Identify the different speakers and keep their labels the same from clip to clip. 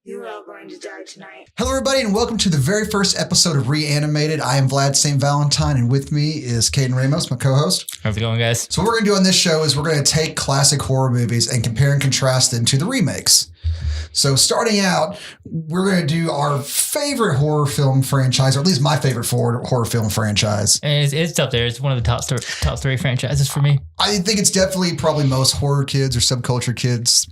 Speaker 1: You are all going to die tonight.
Speaker 2: Hello, everybody, and welcome to the very first episode of Reanimated. I am Vlad St. Valentine, and with me is Caden Ramos, my co-host.
Speaker 3: How's it going, guys?
Speaker 2: So what we're going to do on this show is we're going to take classic horror movies and compare and contrast them to the remakes. So starting out, we're going to do our favorite horror film franchise, or at least my favorite horror film franchise.
Speaker 3: And it's up there. It's one of the top three franchises for me.
Speaker 2: I think it's definitely probably most horror kids or subculture kids.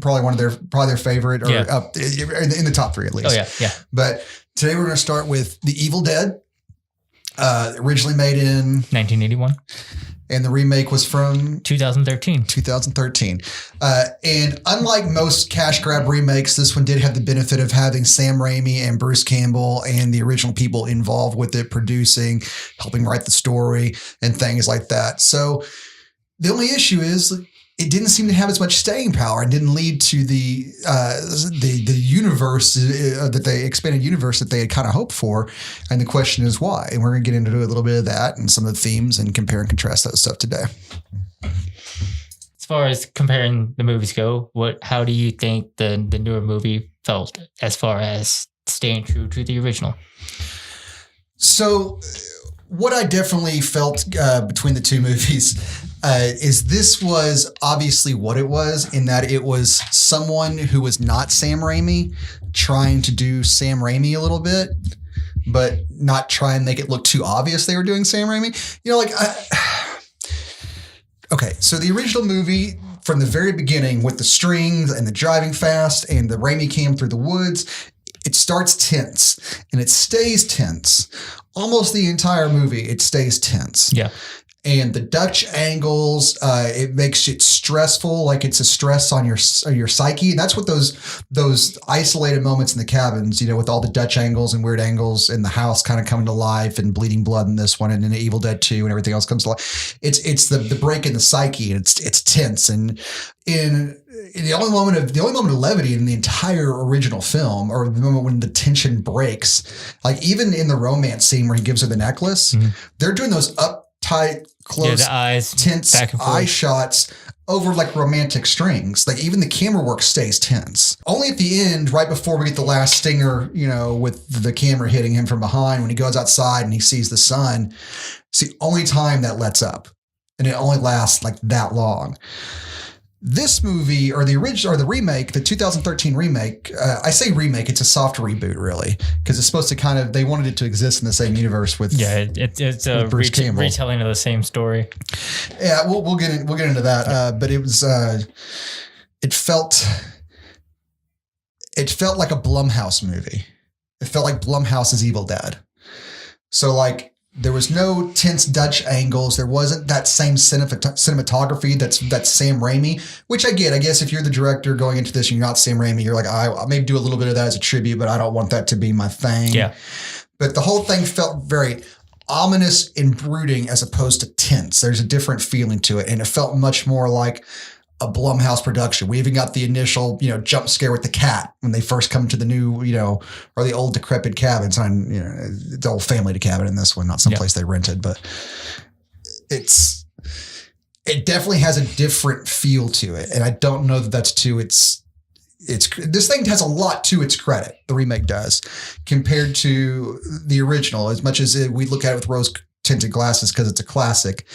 Speaker 2: Probably their favorite, or up in the top three at least.
Speaker 3: Oh yeah.
Speaker 2: But today we're going to start with The Evil Dead, originally made in
Speaker 3: 1981,
Speaker 2: and the remake was from
Speaker 3: 2013.
Speaker 2: And unlike most cash grab remakes, this one did have the benefit of having Sam Raimi and Bruce Campbell and the original people involved with it, producing, helping write the story, and things like that. So the only issue is it didn't seem to have as much staying power and didn't lead to the universe that they expanded universe that they had kind of hoped for. And the question is why? And we're going to get into a little bit of that and some of the themes and compare and contrast that stuff today.
Speaker 3: As far as comparing the movies go, how do you think the newer movie felt as far as staying true to the original?
Speaker 2: So what I definitely felt between the two movies is this was obviously what it was, in that it was someone who was not Sam Raimi trying to do Sam Raimi a little bit, but not try and make it look too obvious they were doing Sam Raimi. You know, okay, so the original movie from the very beginning with the strings and the driving fast and the Raimi cam through the woods, it starts tense and it stays tense. Almost the entire movie, it stays tense.
Speaker 3: Yeah.
Speaker 2: And the Dutch angles, it makes it stressful, like it's a stress on your psyche. And that's what those isolated moments in the cabins, you know, with all the Dutch angles and weird angles in the house kind of coming to life, and bleeding blood in this one, and in Evil Dead 2 and everything else comes to life. It's the break in the psyche, and it's tense. And in the only moment of levity in the entire original film, or the moment when the tension breaks, like even in the romance scene where he gives her the necklace, they're doing those uptight, close,
Speaker 3: the eyes,
Speaker 2: tense eye shots over like romantic strings. Like even the camera work stays tense. Only at the end, right before we get the last stinger, you know, with the camera hitting him from behind, when he goes outside and he sees the sun, it's the only time that lets up, and it only lasts like that long. This movie, or the original, or the remake, the 2013 remake, I say remake, it's a soft reboot, really, because it's supposed to they wanted it to exist in the same universe with
Speaker 3: it's a retelling of the same story.
Speaker 2: Yeah, we'll get into that, but it was it felt like a Blumhouse movie. It felt like Blumhouse's Evil Dead. So like, there was no tense Dutch angles. There wasn't that same cinematography that's Sam Raimi, which I get. I guess if you're the director going into this and you're not Sam Raimi, you're like, I maybe do a little bit of that as a tribute, but I don't want that to be my thing.
Speaker 3: Yeah.
Speaker 2: But the whole thing felt very ominous and brooding as opposed to tense. There's a different feeling to it, and it felt much more like a Blumhouse production. We even got the initial, jump scare with the cat when they first come to the new, or the old decrepit cabins. And, the old family cabin in this one, not someplace they rented, but it definitely has a different feel to it. And I don't know that that's to its this thing has a lot to its credit. The remake does, compared to the original, as much as we look at it with rose tinted glasses because it's a classic.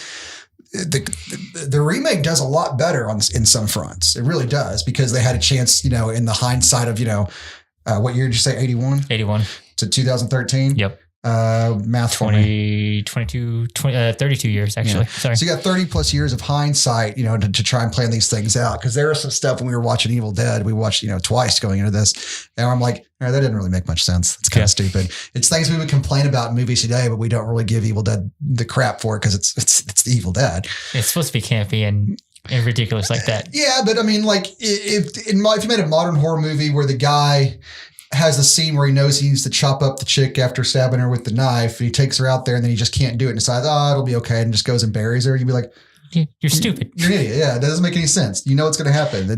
Speaker 2: The remake does a lot better in some fronts. It really does, because they had a chance, in the hindsight of, what year did you say? 81 to 2013.
Speaker 3: Yep.
Speaker 2: Math
Speaker 3: 32 years actually.
Speaker 2: Yeah.
Speaker 3: Sorry.
Speaker 2: So you got 30 plus years of hindsight, to try and plan these things out. Cause there was some stuff when we were watching Evil Dead, we watched, twice going into this, and I'm like, that didn't really make much sense. It's kind of stupid. It's things we would complain about in movies today, but we don't really give Evil Dead the crap for it, because it's the Evil Dead.
Speaker 3: It's supposed to be campy and ridiculous like that.
Speaker 2: Yeah, but I mean, like, if you made a modern horror movie where the guy has the scene where he knows he needs to chop up the chick after stabbing her with the knife, and he takes her out there and then he just can't do it and decides, it'll be okay, and just goes and buries her, you'd be like,
Speaker 3: You're stupid.
Speaker 2: You're an idiot. Yeah, it doesn't make any sense. You know what's going to happen.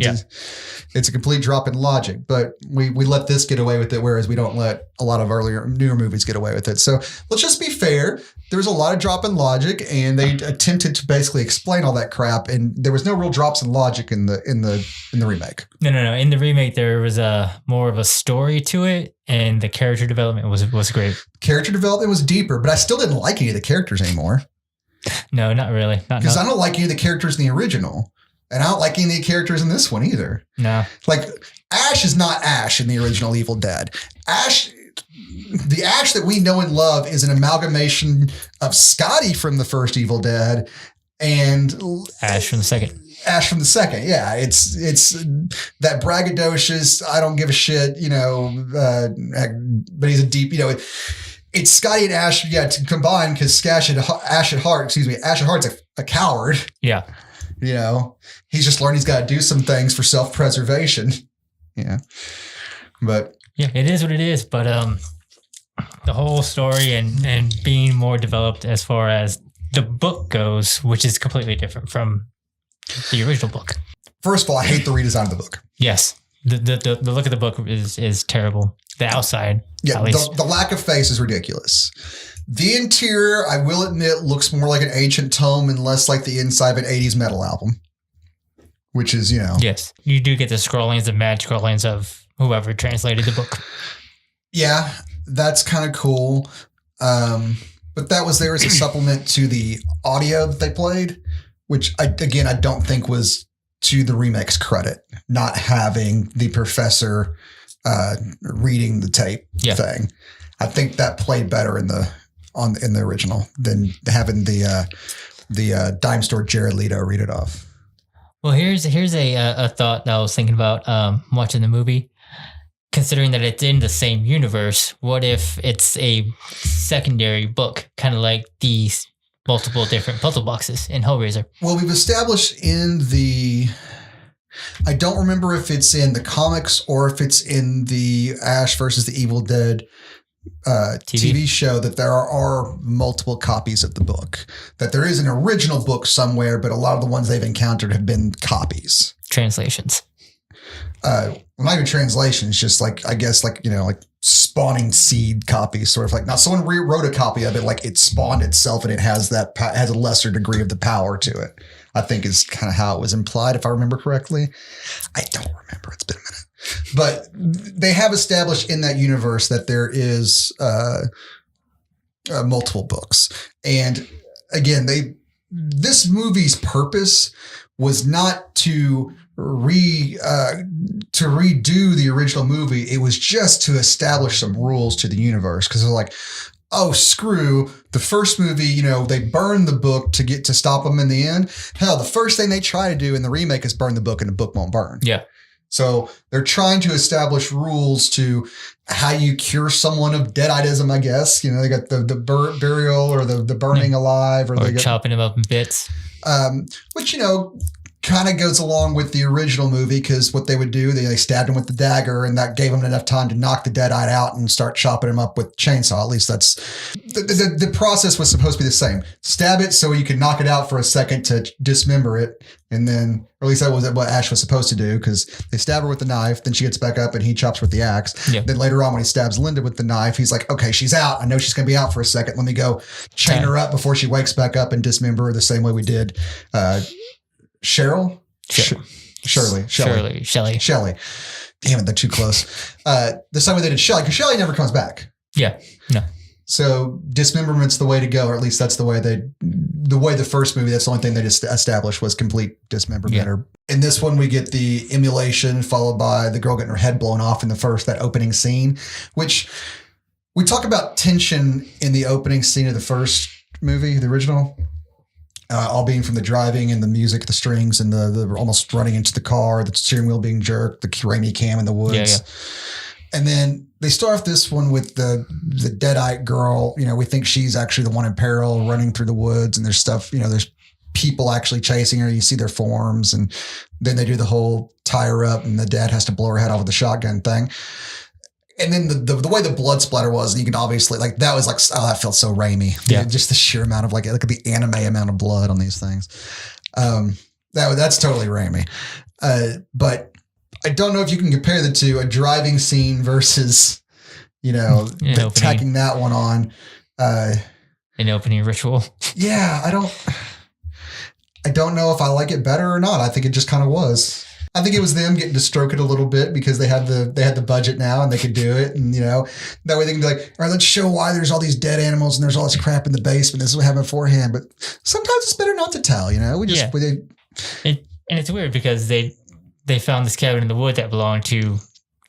Speaker 2: It's a complete drop in logic. But we let this get away with it, whereas we don't let a lot of newer movies get away with it. So let's just be fair. There was a lot of drop in logic, and they attempted to basically explain all that crap, and there was no real drops in logic in the remake.
Speaker 3: No. In the remake, there was more of a story to it, and the character development was great.
Speaker 2: Character development was deeper, but I still didn't like any of the characters anymore.
Speaker 3: No, not really.
Speaker 2: Because I don't like any of the characters in the original. And I don't like any of the characters in this one either.
Speaker 3: No.
Speaker 2: Like, Ash is not Ash in the original Evil Dead. The Ash that we know and love is an amalgamation of Scotty from the first Evil Dead and
Speaker 3: Ash from the second.
Speaker 2: Ash from the second, yeah. It's that braggadocious, I don't give a shit, but he's a deep, it's Scotty and Ash, to combine, because Ash at heart's a coward.
Speaker 3: Yeah.
Speaker 2: He's just learned he's got to do some things for self-preservation. Yeah. But
Speaker 3: yeah, it is what it is. But the whole story and being more developed as far as the book goes, which is completely different from the original book.
Speaker 2: First of all, I hate the redesign of the book.
Speaker 3: Yes. The look of the book is terrible. The outside.
Speaker 2: Yeah, the lack of face is ridiculous. The interior, I will admit, looks more like an ancient tome and less like the inside of an 80s metal album. Which is,
Speaker 3: Yes. You do get the scrollings, the mad scrollings of whoever translated the book.
Speaker 2: Yeah, that's kind of cool. But that was there as a supplement to the audio that they played, which, I don't think was to the remake's credit, not having the professor reading the tape thing. I think that played better in the original than having the dime store Jared Leto read it off.
Speaker 3: Well, here's a thought that I was thinking about watching the movie. Considering that it's in the same universe, what if it's a secondary book, kind of like these multiple different puzzle boxes in Hellraiser?
Speaker 2: Well, we've established I don't remember if it's in the comics or if it's in the Ash versus the Evil Dead TV show that there are multiple copies of the book. That there is an original book somewhere, but a lot of the ones they've encountered have been copies.
Speaker 3: Translations.
Speaker 2: Not even translations, just like spawning seed copies, sort of like, now someone rewrote a copy of it, like it spawned itself and it has has a lesser degree of the power to it. I think is kind of how it was implied, if I remember correctly. I don't remember. It's been a minute. But they have established in that universe that there is multiple books. And again, this movie's purpose was not to redo the original movie. It was just to establish some rules to the universe, because they're like, oh, screw the first movie, they burned the book to stop them in the end. Hell, the first thing they try to do in the remake is burn the book, and the book won't burn.
Speaker 3: Yeah.
Speaker 2: So they're trying to establish rules to how you cure someone of deaditeism, I guess. They got the burial or the burning alive, or they
Speaker 3: chopping them up in bits.
Speaker 2: Which, kind of goes along with the original movie, because what they would do, they stabbed him with the dagger, and that gave them enough time to knock the deadite out and start chopping him up with chainsaw. At least that's the process was supposed to be the same. Stab it so you could knock it out for a second to dismember it, and then, or at least that was what Ash was supposed to do, because they stab her with the knife, then she gets back up and he chops with the axe.
Speaker 3: Yeah.
Speaker 2: Then later on, when he stabs Linda with the knife, he's like, okay, she's out. I know she's going to be out for a second. Let me go chain her up before she wakes back up and dismember her the same way we did Shelley.
Speaker 3: Shelley.
Speaker 2: Damn it, they're too close. The same way they did Shelley, because Shelley never comes back.
Speaker 3: Yeah, no.
Speaker 2: So dismemberment's the way to go, or at least that's the way the first movie, that's the only thing they just established was complete dismemberment.
Speaker 3: Yeah.
Speaker 2: In this one, we get the emulation followed by the girl getting her head blown off in that opening scene, which we talk about tension in the opening scene of the first movie, the original. All being from the driving and the music, the strings, and the almost running into the car, the steering wheel being jerked, the Raimi cam in the woods.
Speaker 3: Yeah.
Speaker 2: And then they start off this one with the deadite girl. We think she's actually the one in peril running through the woods, and there's stuff, there's people actually chasing her. You see their forms, and then they do the whole tie her up, and the dad has to blow her head off with the shotgun thing. And then the way the blood splatter was, you can obviously, that was that felt so Raimi.
Speaker 3: Yeah.
Speaker 2: Just the sheer amount of look at the anime amount of blood on these things. That's totally Raimi. But I don't know if you can compare the two, a driving scene versus, tacking that one on.
Speaker 3: An opening ritual.
Speaker 2: Yeah, I don't know if I like it better or not. I think it just kind of was. I think it was them getting to stroke it a little bit because they had the budget now and they could do it. And, that way they can be like, all right, let's show why there's all these dead animals and there's all this crap in the basement. This is what happened beforehand. But sometimes it's better not to tell, and
Speaker 3: it's weird because they found this cabin in the wood that belonged to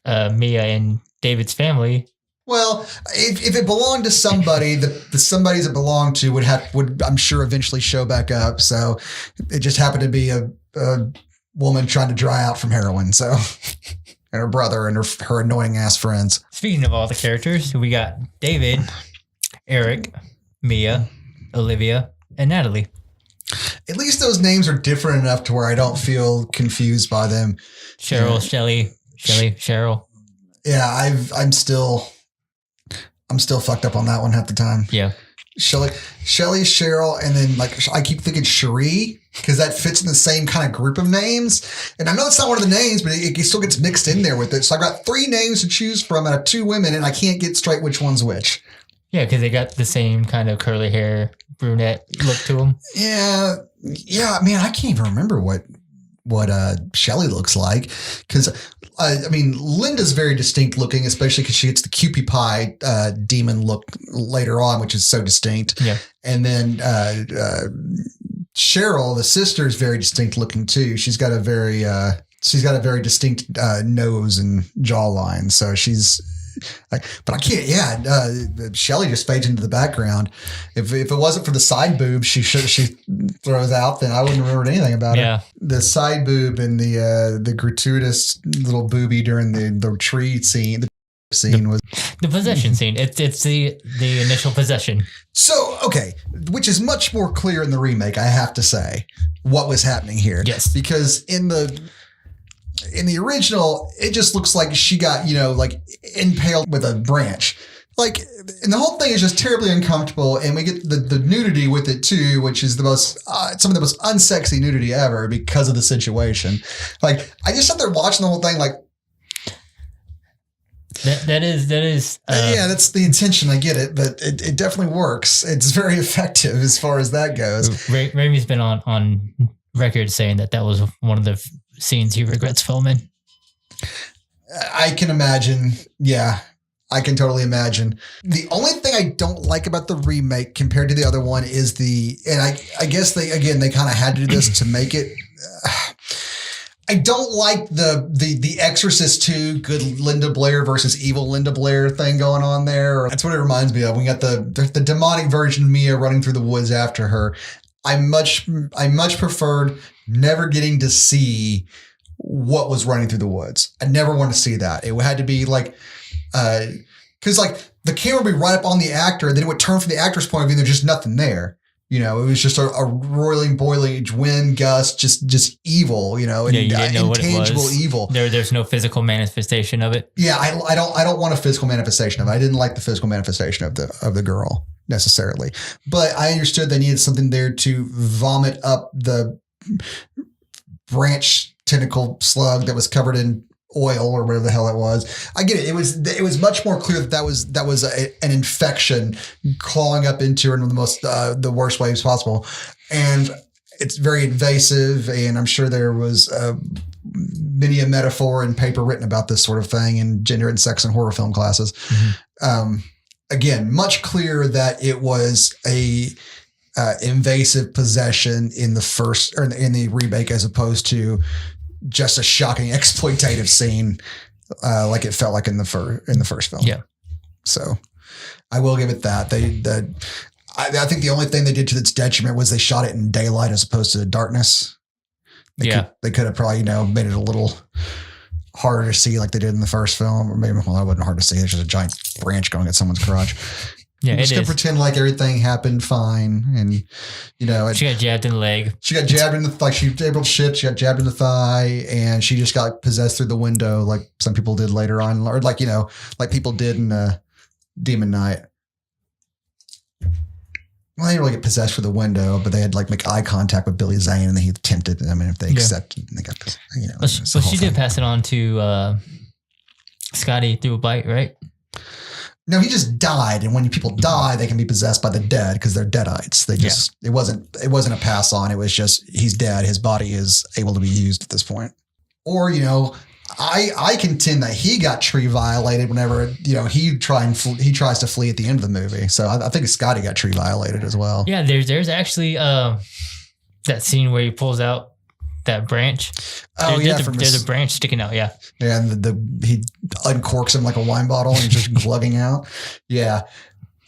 Speaker 3: Mia and David's family.
Speaker 2: Well, if it belonged to somebody, the somebodies it belonged to would I'm sure eventually show back up. So it just happened to be a woman trying to dry out from heroin. So and her brother and her annoying ass friends.
Speaker 3: Speaking of all the characters, we got David, Eric, Mia, Olivia, and Natalie.
Speaker 2: At least those names are different enough to where I don't feel confused by them.
Speaker 3: Cheryl, Shelley, Cheryl.
Speaker 2: Yeah, I'm still fucked up on that one half the time.
Speaker 3: Yeah.
Speaker 2: Shelley, Cheryl, and then I keep thinking Cherie because that fits in the same kind of group of names. And I know it's not one of the names, but it still gets mixed in there with it. So I got 3 names to choose from out of 2 women, and I can't get straight which one's which.
Speaker 3: Yeah, because they got the same kind of curly hair, brunette look to them.
Speaker 2: Yeah, man, I can't even remember what Shelley looks like because Linda's very distinct looking, especially because she gets the Cupid Pie demon look later on, which is so distinct.
Speaker 3: Yeah, and
Speaker 2: then Cheryl, the sister, is very distinct looking too. She's got a very distinct nose and jawline, so she's. But I can't. Yeah, Shelley just fades into the background. If it wasn't for the side boob she throws out, then I wouldn't remember anything about it. The side boob and the gratuitous little boobie during the tree scene. Was
Speaker 3: the possession scene. It's the initial possession.
Speaker 2: So okay, which is much more clear in the remake. I have to say what was happening here.
Speaker 3: Yes,
Speaker 2: because in the original, it just looks like she got, impaled with a branch. And the whole thing is just terribly uncomfortable. And we get the nudity with it too, which is some of the most unsexy nudity ever because of the situation. I just sat there watching the whole thing
Speaker 3: that is.
Speaker 2: Yeah, that's the intention. I get it, but it definitely works. It's very effective as far as that goes.
Speaker 3: Raimi's been on record saying that was one of the scenes he regrets filming.
Speaker 2: I can imagine. Yeah, I can totally imagine. The only thing I don't like about the remake compared to the other one is and I guess they kind of had to do this to make it. I don't like the Exorcist 2 good Linda Blair versus evil Linda Blair thing going on there. That's what it reminds me of. We got the demonic version of Mia running through the woods after her. I much preferred never getting to see what was running through the woods. I never wanted to see that. It had to be because the camera would be right up on the actor, and then it would turn from the actor's point of view. There's just nothing there. It was just a roiling, boiling wind gust, just evil. And
Speaker 3: you didn't know
Speaker 2: intangible
Speaker 3: what it was.
Speaker 2: Evil.
Speaker 3: There's no physical manifestation of it.
Speaker 2: Yeah, I don't want a physical manifestation of it. I didn't like the physical manifestation of the girl necessarily, but I understood they needed something there to vomit up the branch tentacle slug that was covered in oil or whatever the hell it was. I get it. It was much more clear that was an infection clawing up into her in the worst ways possible, and it's very invasive. And I'm sure there was many a metaphor and paper written about this sort of thing in gender and sex and horror film classes. Mm-hmm. Again, much clearer that it was a invasive possession in the first or in the remake, as opposed to just a shocking exploitative scene, like it felt like in the first film.
Speaker 3: Yeah.
Speaker 2: So I will give it that. I think the only thing they did to its detriment was they shot it in daylight as opposed to darkness. They could have probably made it a little harder to see like they did in the first film, or maybe that wasn't hard to see. It's just a giant branch going at someone's crotch.
Speaker 3: Yeah,
Speaker 2: just gonna pretend like everything happened fine, and
Speaker 3: she got jabbed in the leg.
Speaker 2: She got jabbed in the she was able to shit. She got jabbed in the thigh, and she just got possessed through the window, like some people did later on, or like people did in Demon Knight. Well, they didn't really get possessed for the window, but they had like make eye contact with Billy Zane, and then he tempted them. And if they accepted, they got,
Speaker 3: But she did pass it on to Scotty through a bite, right?
Speaker 2: No, he just died, and when people die, they can be possessed by the dead because they're deadites. They just it wasn't a pass on. It was just he's dead. His body is able to be used at this point. Or I contend that he got tree violated whenever he tries to flee at the end of the movie. So I think Scotty got tree violated as well.
Speaker 3: Yeah, there's actually that scene where he pulls out that branch.
Speaker 2: Oh,
Speaker 3: there's a branch sticking out. Yeah.
Speaker 2: Yeah, and he uncorks him like a wine bottle and just glugging out. Yeah.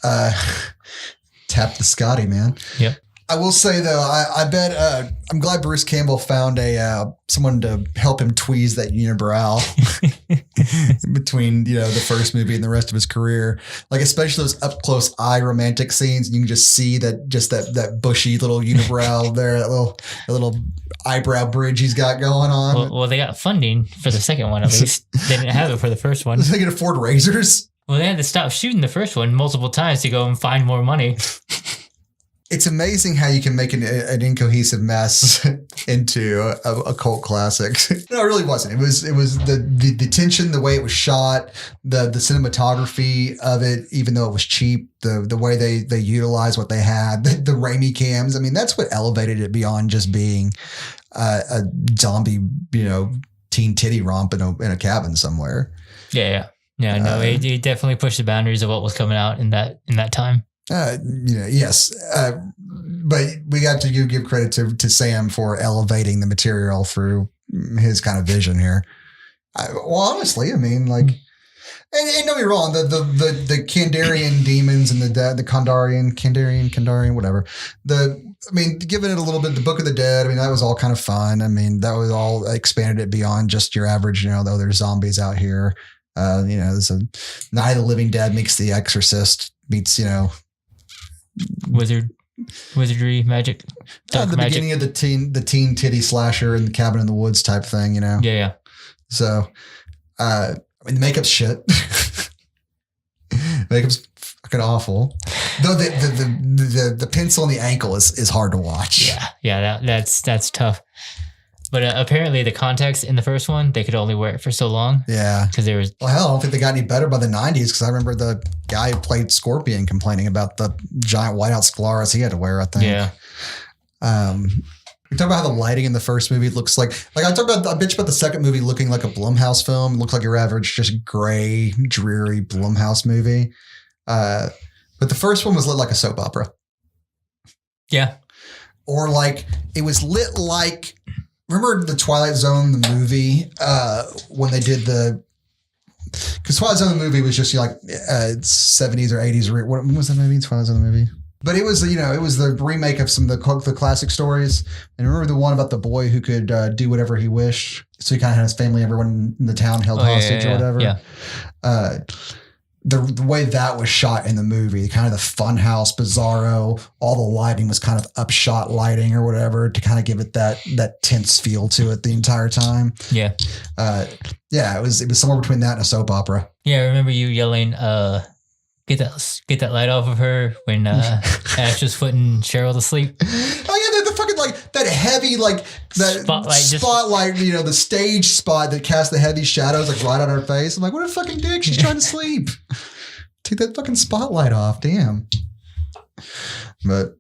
Speaker 2: Tap the Scotty, man.
Speaker 3: Yep.
Speaker 2: I will say though, I bet I'm glad Bruce Campbell found someone to help him tweeze that unibrow between the first movie and the rest of his career. Like especially those up close eye romantic scenes, you can just see that bushy little unibrow there, that little eyebrow bridge he's got going on.
Speaker 3: Well, they got funding for the second one at least. They didn't have it for the first one.
Speaker 2: They could afford razors.
Speaker 3: Well, they had to stop shooting the first one multiple times to go and find more money.
Speaker 2: It's amazing how you can make an incohesive mess into a cult classic. No, it really wasn't. It was the tension, the way it was shot, the cinematography of it, even though it was cheap, the way they utilized what they had, the Raimi cams. I mean, that's what elevated it beyond just being a zombie, teen titty romp in a cabin somewhere.
Speaker 3: Yeah. No, it definitely pushed the boundaries of what was coming out in that time.
Speaker 2: Yes. But we got to give credit to Sam for elevating the material through his kind of vision here. Honestly, I mean, like, and don't be wrong, the Kandarian demons and the Kandarian, whatever. Giving it a little bit, the Book of the Dead, I mean, that was all kind of fun. I mean, that was all expanded it beyond just your average, though there's zombies out here. There's a Night of the Living Dead meets The Exorcist meets,
Speaker 3: wizardry, magic, dark
Speaker 2: the
Speaker 3: magic.
Speaker 2: Beginning of the teen titty slasher and the cabin in the woods type thing,
Speaker 3: Yeah.
Speaker 2: So, the makeup's shit. Makeup's fucking awful. Though the pencil in the ankle is hard to watch.
Speaker 3: Yeah. That's tough. But apparently the context in the first one, they could only wear it for so long.
Speaker 2: Yeah.
Speaker 3: Because there was...
Speaker 2: Well, hell, I don't think they got any better by the 90s because I remember the guy who played Scorpion complaining about the giant whiteout scleras he had to wear, I think.
Speaker 3: Yeah.
Speaker 2: We talk about how the lighting in the first movie looks like I bitch about the second movie looking like a Blumhouse film. It looks like your average just gray, dreary Blumhouse movie. But the first one was lit like a soap opera.
Speaker 3: Yeah.
Speaker 2: Or like it was lit like... Remember the Twilight Zone, the movie, when they did because Twilight Zone, the movie was just 70s or 80s. What was that movie? Twilight Zone, the movie. But it was, it was the remake of some of the classic stories. And remember the one about the boy who could do whatever he wished. So he kind of had his family, everyone in the town held hostage or whatever.
Speaker 3: Yeah.
Speaker 2: The way that was shot in the movie, kind of the funhouse, bizarro, all the lighting was kind of upshot lighting or whatever to kind of give it that tense feel to it the entire time.
Speaker 3: Yeah.
Speaker 2: It was somewhere between that and a soap opera.
Speaker 3: Yeah, I remember you yelling, get that light off of her when Ash was putting Cheryl to sleep.
Speaker 2: Oh yeah, the fucking that heavy that spotlight, the stage spot that casts the heavy shadows right on her face. I'm like, what a fucking dick! She's trying to sleep. Take that fucking spotlight off, damn. But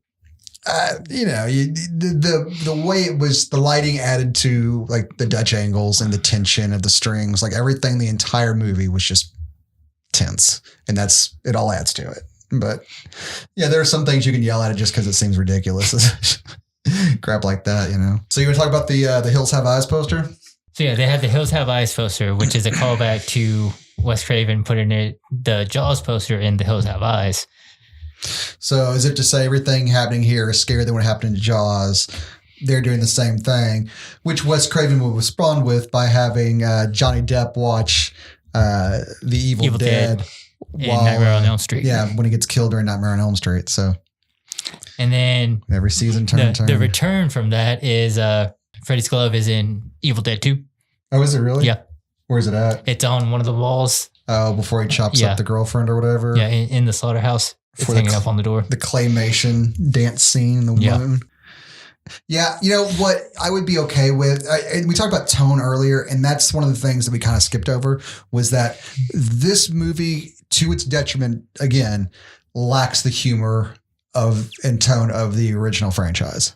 Speaker 2: the way it was, the lighting added to the Dutch angles and the tension of the strings, everything. The entire movie was just tense, and it all adds to it. But yeah, there are some things you can yell at it just because it seems ridiculous. Crap like that, So you want to talk about the Hills Have Eyes poster?
Speaker 3: So yeah, they had the Hills Have Eyes poster, which is a callback to Wes Craven putting the Jaws poster in the Hills Have Eyes.
Speaker 2: So as if to say everything happening here is scarier than what happened in Jaws. They're doing the same thing, which Wes Craven will respond with by having Johnny Depp watch The Evil Dead.
Speaker 3: In Nightmare on Elm Street.
Speaker 2: Yeah, when he gets killed during Nightmare on Elm Street. So,
Speaker 3: and then
Speaker 2: every season turn.
Speaker 3: The return from that is Freddy's glove is in Evil Dead 2.
Speaker 2: Oh, is it really?
Speaker 3: Yeah.
Speaker 2: Where's it at?
Speaker 3: It's on one of the walls.
Speaker 2: Oh, before he chops up the girlfriend or whatever.
Speaker 3: Yeah, in the slaughterhouse. It's hanging up on the door.
Speaker 2: The claymation dance scene in the moon. Yeah, you know what I would be okay with, we talked about tone earlier, and that's one of the things that we kind of skipped over, was that this movie, to its detriment, again, lacks the humor and tone of the original franchise.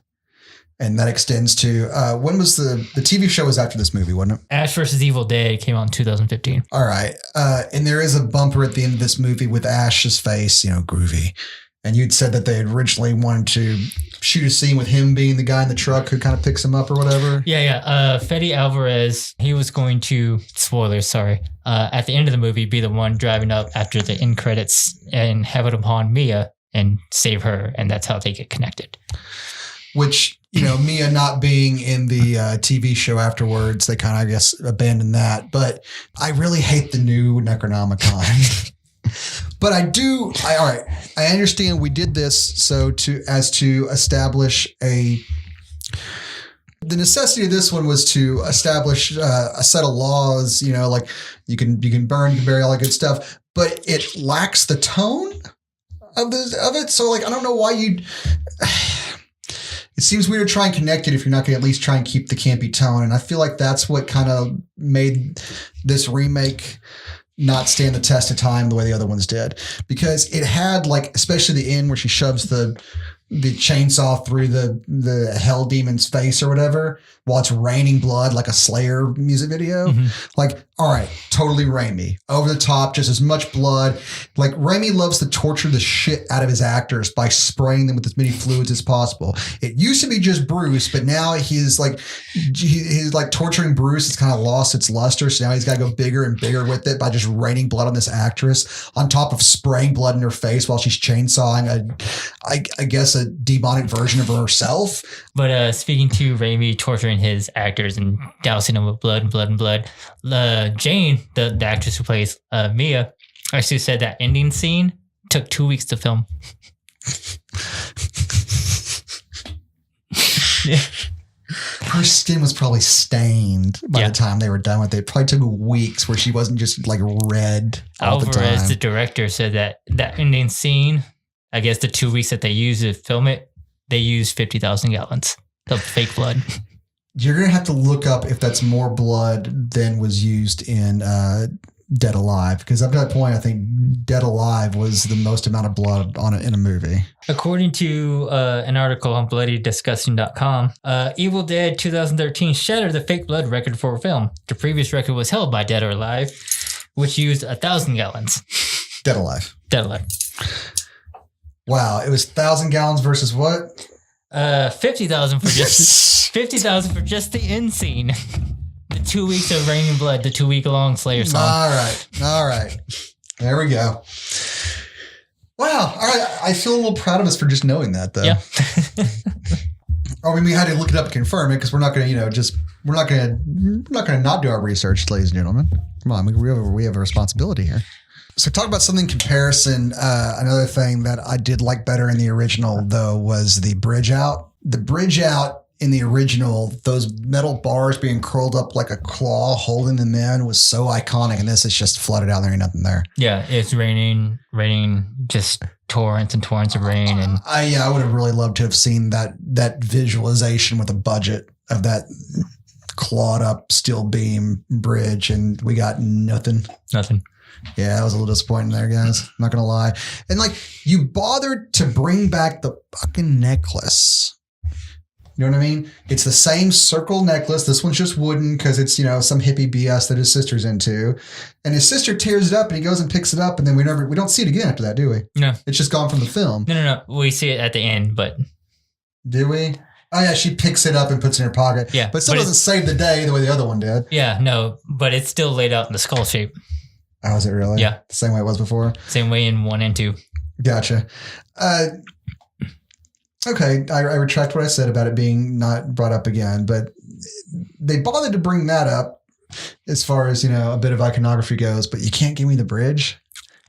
Speaker 2: And that extends to, when was the TV show was after this movie, wasn't it?
Speaker 3: Ash vs. Evil Dead came out in 2015.
Speaker 2: All right. And there is a bumper at the end of this movie with Ash's face, groovy. And you'd said that they had originally wanted to shoot a scene with him being the guy in the truck who kind of picks him up or whatever.
Speaker 3: Yeah. Fede Alvarez, he was going to, spoilers, sorry, at the end of the movie, be the one driving up after the end credits and have it upon Mia and save her. And that's how they get connected.
Speaker 2: Which, Mia not being in the TV show afterwards, they kind of, I guess, abandoned that. But I really hate the new Necronomicon. But all right, I understand we did this to establish the necessity of this one was to establish a set of laws, like you can burn, you can bury, all that good stuff, but it lacks the tone of it. So like, I don't know why it seems weird to try and connect it if you're not going to at least try and keep the campy tone. And I feel like that's what kind of made this remake not stand the test of time the way the other ones did, because it had, like, especially the end where she shoves the chainsaw through the hell demon's face or whatever while it's raining blood like a Slayer music video. Mm-hmm. Like, all right, totally Raimi. Over the top, just as much blood. Like, Raimi loves to torture the shit out of his actors by spraying them with as many fluids as possible. It used to be just Bruce, but now he's like torturing Bruce. It's kind of lost its luster. So now he's got to go bigger and bigger with it by just raining blood on this actress on top of spraying blood in her face while she's chainsawing I guess a demonic version of herself.
Speaker 3: But speaking to Raimi torturing his actors and dousing them with blood and blood and blood, Jane, the actress who plays Mia, actually said that ending scene took 2 weeks to film.
Speaker 2: Her skin was probably stained by the time they were done with it. It probably took weeks where she wasn't just like red all the time.
Speaker 3: Alvarez, the director, said that ending scene, I guess the 2 weeks that they used to film it, they used 50,000 gallons of fake blood.
Speaker 2: You're going to have to look up if that's more blood than was used in Dead Alive, because up to that point, I think Dead Alive was the most amount of blood in a movie. According
Speaker 3: to an article on bloodydisgusting.com, Evil Dead 2013 shattered the fake blood record for a film. The previous record was held by Dead or Alive, which used 1,000 gallons.
Speaker 2: Dead Alive. Wow, it was 1,000 gallons versus what?
Speaker 3: 50,000 for just 50,000 for just the end scene. The 2 weeks of Raining Blood, the 2 week long Slayer song.
Speaker 2: All right. There we go. Wow. All right. I feel a little proud of us for just knowing that, though.
Speaker 3: Yeah.
Speaker 2: I mean, we had to look it up and confirm it because we're not going to, we're not going to not do our research, ladies and gentlemen. Come on, we have a responsibility here. So talk about something in comparison. Another thing that I did like better in the original, though, was the bridge out. The bridge out in the original, those metal bars being curled up like a claw holding them in was so iconic. And this is just flooded out. There ain't nothing there.
Speaker 3: Yeah, it's raining, just torrents and torrents of rain. And
Speaker 2: I would have really loved to have seen that visualization with a budget of that clawed up steel beam bridge, and we got nothing. Yeah, that was a little disappointing there, guys. I'm not going to lie. And like, you bothered to bring back the fucking necklace. You know what I mean? It's the same circle necklace. This one's just wooden because it's, some hippie BS that his sister's into. And his sister tears it up and he goes and picks it up, and then we don't see it again after that, do we?
Speaker 3: No.
Speaker 2: It's just gone from the film.
Speaker 3: No. We see it at the end, but...
Speaker 2: Do we? Oh, yeah, she picks it up and puts it in her pocket.
Speaker 3: Yeah.
Speaker 2: But still doesn't save the day the way the other one did.
Speaker 3: Yeah, no, but it's still laid out in the skull shape.
Speaker 2: Oh, is it really?
Speaker 3: Yeah.
Speaker 2: The same way it was before?
Speaker 3: Same way in 1 and 2.
Speaker 2: Gotcha. Okay, I retract what I said about it being not brought up again, but they bothered to bring that up as far as, a bit of iconography goes, but you can't give me the bridge.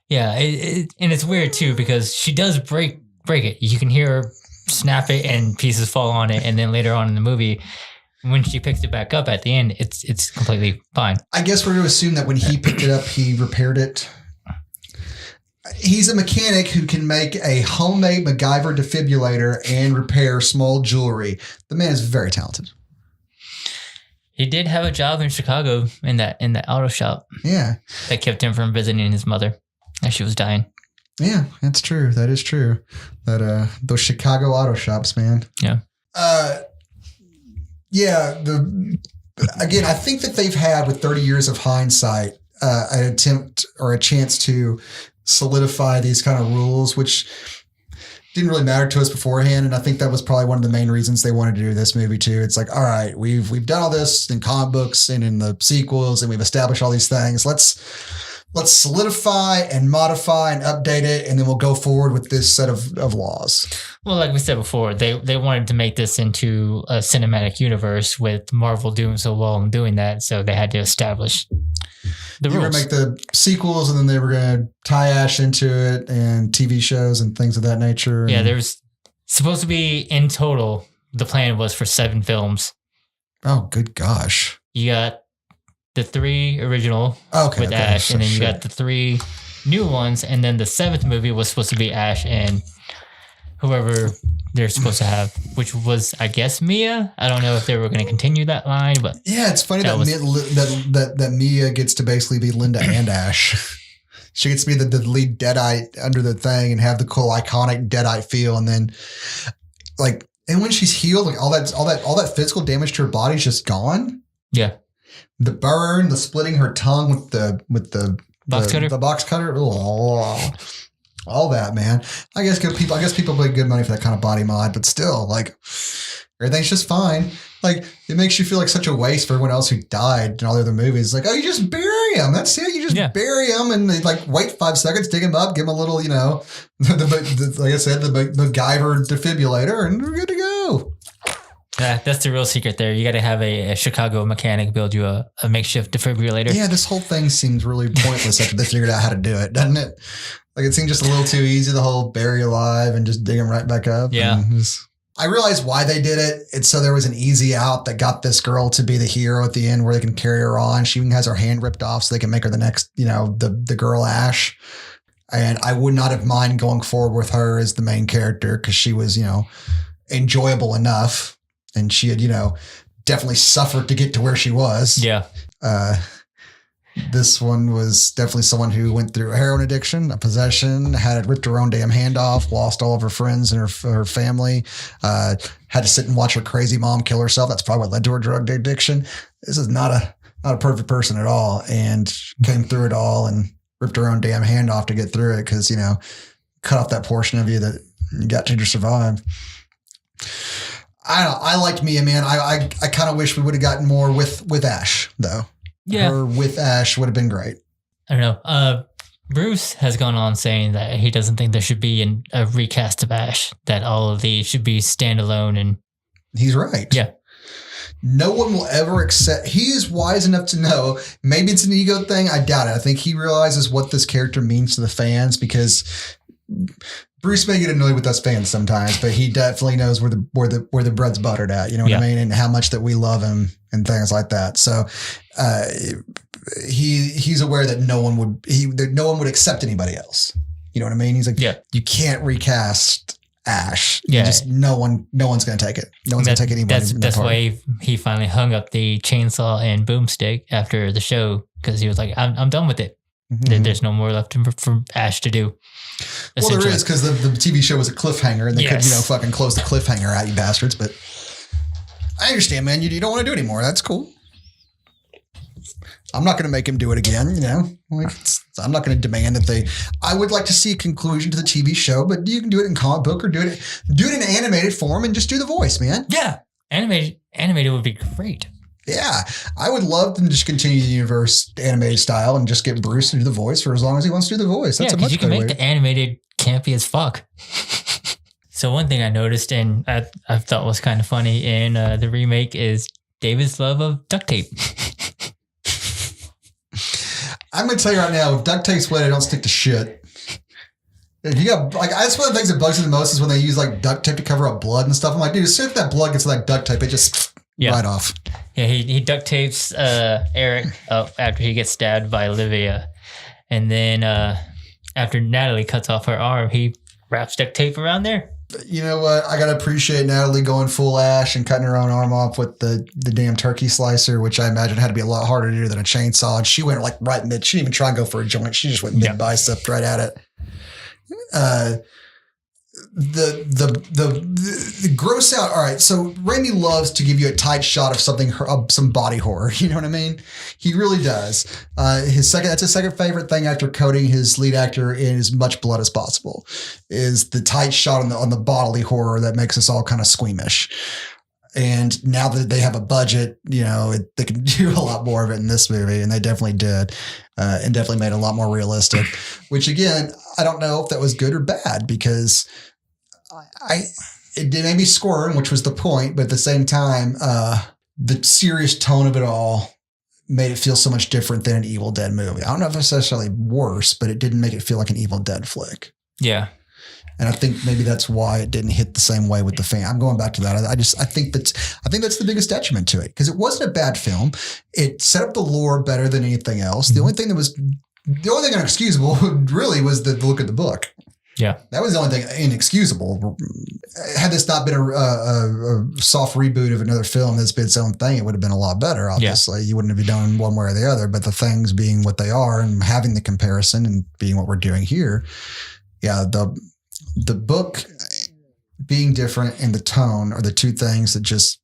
Speaker 3: Yeah, and it's weird, too, because she does break it. You can hear her snap it and pieces fall on it, and then later on in the movie... when she picks it back up at the end, it's completely fine.
Speaker 2: I guess we're going to assume that when he picked it up, he repaired it. He's a mechanic who can make a homemade MacGyver defibrillator and repair small jewelry. The man is very talented.
Speaker 3: He did have a job in Chicago in that auto shop.
Speaker 2: Yeah.
Speaker 3: That kept him from visiting his mother as she was dying.
Speaker 2: Yeah, that's true. That is true. That those Chicago auto shops, man.
Speaker 3: Yeah.
Speaker 2: Again, I think that they've had, with 30 years of hindsight, an attempt or a chance to solidify these kind of rules, which didn't really matter to us beforehand. And I think that was probably one of the main reasons they wanted to do this movie too. It's like, all right, we've done all this in comic books and in the sequels, and we've established all these things. Let's solidify and modify and update it, and then we'll go forward with this set of laws.
Speaker 3: Well, like we said before, they wanted to make this into a cinematic universe, with Marvel doing so well in doing that, so they had to establish the rules.
Speaker 2: They were going to make the sequels, and then they were going to tie Ash into it, and TV shows and things of that nature.
Speaker 3: Yeah, there's supposed to be, in total, the plan was for 7 films.
Speaker 2: Oh, good gosh.
Speaker 3: You got the 3 original with Ash, and then you got the 3 new ones, and then the 7th movie was supposed to be Ash and whoever they're supposed to have, which was, I guess, Mia. I don't know if they were going to continue that line, but
Speaker 2: yeah, it's funny that Mia gets to basically be Linda and Ash. She gets to be the lead Deadite under the thing and have the cool iconic Deadite feel, and then and when she's healed, like all that physical damage to her body's just gone.
Speaker 3: Yeah.
Speaker 2: The burn, the splitting her tongue with the
Speaker 3: box cutter.
Speaker 2: The box cutter. Oh, all that, man. I guess people pay good money for that kind of body mod, but still, like, everything's just fine. Like, it makes you feel like such a waste for everyone else who died in all the other movies. Like, oh, you just bury him. That's it. You just bury him and they, like, wait 5 seconds, dig him up, give him a little, like I said, the MacGyver defibrillator, and we're good to go.
Speaker 3: Yeah, that's the real secret there. You got to have a Chicago mechanic build you a makeshift defibrillator.
Speaker 2: Yeah, this whole thing seems really pointless after they figured out how to do it, doesn't it? Like, it seemed just a little too easy, the whole bury alive and just dig him right back up.
Speaker 3: Yeah.
Speaker 2: I realized why they did it. It's so there was an easy out that got this girl to be the hero at the end, where they can carry her on. She even has her hand ripped off so they can make her the next, the girl Ash. And I would not have mind going forward with her as the main character, because she was, enjoyable enough. And she had, definitely suffered to get to where she was.
Speaker 3: Yeah.
Speaker 2: This one was definitely someone who went through a heroin addiction, a possession, had ripped her own damn hand off, lost all of her friends and her family, had to sit and watch her crazy mom kill herself. That's probably what led to her drug addiction. This is not a perfect person at all, and came through it all and ripped her own damn hand off to get through it, because, cut off that portion of you that you got to survive. I don't know. I liked Mia, man. I kind of wish we would have gotten more with Ash, though.
Speaker 3: Yeah.
Speaker 2: Her with Ash would have been great.
Speaker 3: I don't know. Bruce has gone on saying that he doesn't think there should be a recast of Ash, that all of these should be standalone. And
Speaker 2: he's right.
Speaker 3: Yeah.
Speaker 2: No one will ever accept. He is wise enough to know. Maybe it's an ego thing. I doubt it. I think he realizes what this character means to the fans, because Bruce may get annoyed with us fans sometimes, but he definitely knows where the bread's buttered at. You know what I mean? And how much that we love him and things like that. So he's aware that no one would accept anybody else. You know what I mean? He's like, you can't recast Ash.
Speaker 3: Yeah.
Speaker 2: Just no one's going to take it. No one's going to take anybody.
Speaker 3: That's why he finally hung up the chainsaw and boomstick after the show, because he was like, I'm done with it. Mm-hmm. There's no more left for Ash to do.
Speaker 2: Well, there is, because the TV show was a cliffhanger, and they could, fucking close the cliffhanger out, you bastards. But I understand, man. You don't want to do it anymore. That's cool. I'm not going to make him do it again. I'm not going to demand that I would like to see a conclusion to the TV show, but you can do it in comic book, or do it in animated form and just do the voice, man.
Speaker 3: Yeah, animated would be great.
Speaker 2: Yeah, I would love to just continue the universe animated style and just get Bruce to do the voice for as long as he wants to do the voice. That's
Speaker 3: because you can make the animated campy as fuck. So one thing I noticed, and I thought was kind of funny in the remake, is David's love of duct tape.
Speaker 2: I'm going to tell you right now, if duct tape's wet, I don't stick to shit. If you got, that's one of the things that bugs me the most, is when they use duct tape to cover up blood and stuff. I'm like, dude, as soon as that blood gets to duct tape, it just right off.
Speaker 3: Yeah, he duct tapes Eric up after he gets stabbed by Olivia. And then after Natalie cuts off her arm, he wraps duct tape around there.
Speaker 2: You know what? I gotta appreciate Natalie going full Ash and cutting her own arm off with the damn turkey slicer, which I imagine had to be a lot harder to do than a chainsaw. And she went like right mid. She didn't even try and go for a joint. She just went mid bicep right at it. The gross out. All right, so Raimi loves to give you a tight shot of something, some body horror. You know what I mean? He really does. That's his second favorite thing after coating his lead actor in as much blood as possible. Is the tight shot on the bodily horror that makes us all kind of squeamish. And now that they have a budget, they can do a lot more of it in this movie, and they definitely did, and definitely made it a lot more realistic. Which again, I don't know if that was good or bad because it made me squirm, which was the point, but at the same time, the serious tone of it all made it feel so much different than an Evil Dead movie. I don't know if it's necessarily worse, but it didn't make it feel like an Evil Dead flick.
Speaker 3: Yeah.
Speaker 2: And I think maybe that's why it didn't hit the same way with the fan. I'm going back to that. I think that's the biggest detriment to it because it wasn't a bad film. It set up the lore better than anything else. The only thing inexcusable really was the look at the book.
Speaker 3: Yeah.
Speaker 2: That was the only thing inexcusable. Had this not been a soft reboot of another film that's been its own thing, it would have been a lot better, obviously. Yeah. You wouldn't have done one way or the other, but the things being what they are and having the comparison and being what we're doing here, the book being different and the tone are the two things that just,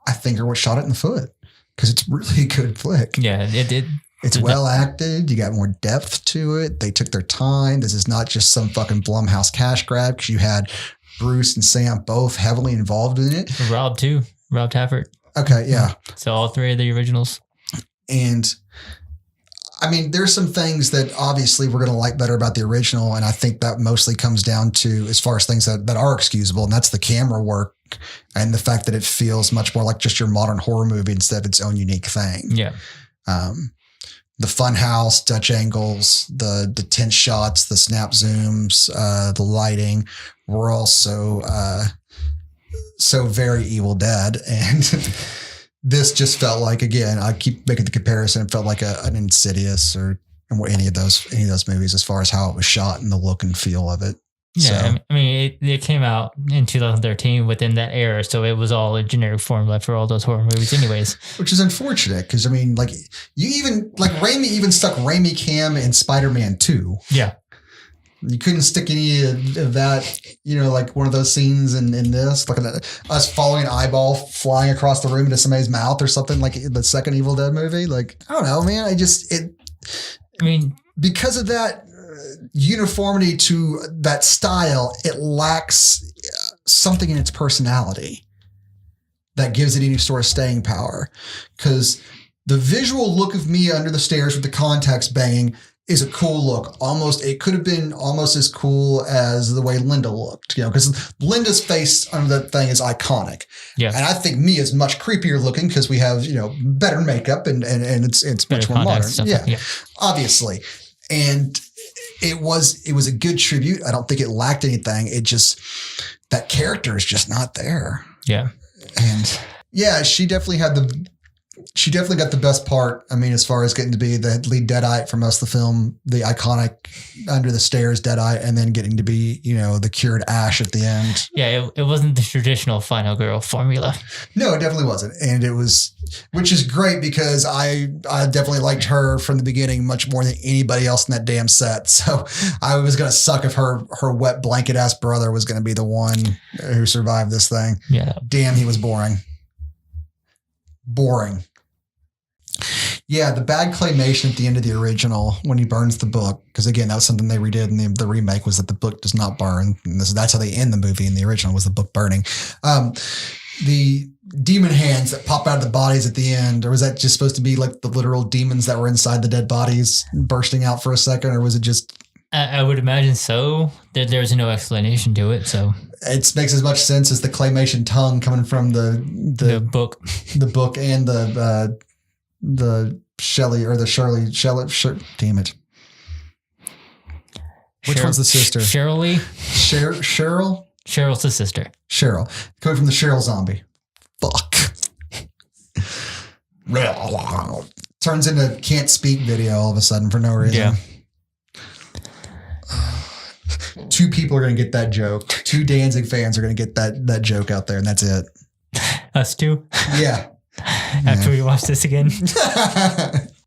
Speaker 2: I think, are what shot it in the foot because it's really a good flick.
Speaker 3: Yeah, it did.
Speaker 2: It's well acted. You got more depth to it. They took their time. This is not just some fucking Blumhouse cash grab because you had Bruce and Sam both heavily involved in it.
Speaker 3: Rob too. Rob Taffert.
Speaker 2: Okay, yeah.
Speaker 3: So all three of the originals.
Speaker 2: And I mean, there's some things that obviously we're going to like better about the original. And I think that mostly comes down to as far as things that are excusable. And that's the camera work and the fact that it feels much more like just your modern horror movie instead of its own unique thing.
Speaker 3: Yeah.
Speaker 2: The fun house, Dutch angles, the tense shots, the snap zooms, the lighting were all so very Evil Dead. And this just felt like, again, I keep making the comparison. It felt like an Insidious or any of those movies as far as how it was shot and the look and feel of it.
Speaker 3: Yeah, so. I mean, it came out in 2013 within that era, so it was all a generic formula for all those horror movies anyways.
Speaker 2: Which is unfortunate because, I mean, like, Raimi even stuck Raimi Cam in Spider-Man 2.
Speaker 3: Yeah.
Speaker 2: You couldn't stick any of that, like one of those scenes in this, like us following an eyeball flying across the room into somebody's mouth or something like the second Evil Dead movie. Like, I don't know, man. Because of that uniformity to that style, it lacks something in its personality that gives it any sort of staying power. Because the visual look of Mia under the stairs with the contacts banging is a cool look. It could have been almost as cool as the way Linda looked, because Linda's face under that thing is iconic.
Speaker 3: Yeah.
Speaker 2: And I think Mia's much creepier looking because we have, better makeup and it's much more modern. Yeah, obviously. And it was a good tribute. I don't think it lacked anything. It just, that character is just not there.
Speaker 3: Yeah.
Speaker 2: And yeah, she definitely got the best part. I mean, as far as getting to be the lead Deadite for most of the film, the iconic under the stairs Deadite, and then getting to be, the cured Ash at the end.
Speaker 3: Yeah, it wasn't the traditional final girl formula.
Speaker 2: No, it definitely wasn't. And it was, which is great because I definitely liked her from the beginning much more than anybody else in that damn set. So I was going to suck if her wet blanket ass brother was going to be the one who survived this thing.
Speaker 3: Yeah.
Speaker 2: Damn, he was boring. Yeah, the bad claymation at the end of the original when he burns the book, because again, that was something they redid in the remake, was that the book does not burn. And that's how they end the movie in the original, was the book burning. The demon hands that pop out of the bodies at the end, or was that just supposed to be like the literal demons that were inside the dead bodies bursting out for a second, or was it just...
Speaker 3: I would imagine so. There's no explanation to it, so...
Speaker 2: It makes as much sense as the claymation tongue coming from the
Speaker 3: book.
Speaker 2: The book and the Shelley or the Shirley, damn it. Which one's the sister?
Speaker 3: Cheryl? Cheryl's the sister.
Speaker 2: Cheryl. Coming from the Cheryl zombie. Fuck. Turns into can't speak video all of a sudden for no reason.
Speaker 3: Yeah.
Speaker 2: 2 people are going to get that joke. 2 Danzig fans are going to get that joke out there, and that's it.
Speaker 3: Us too.
Speaker 2: Yeah.
Speaker 3: After we watch this again.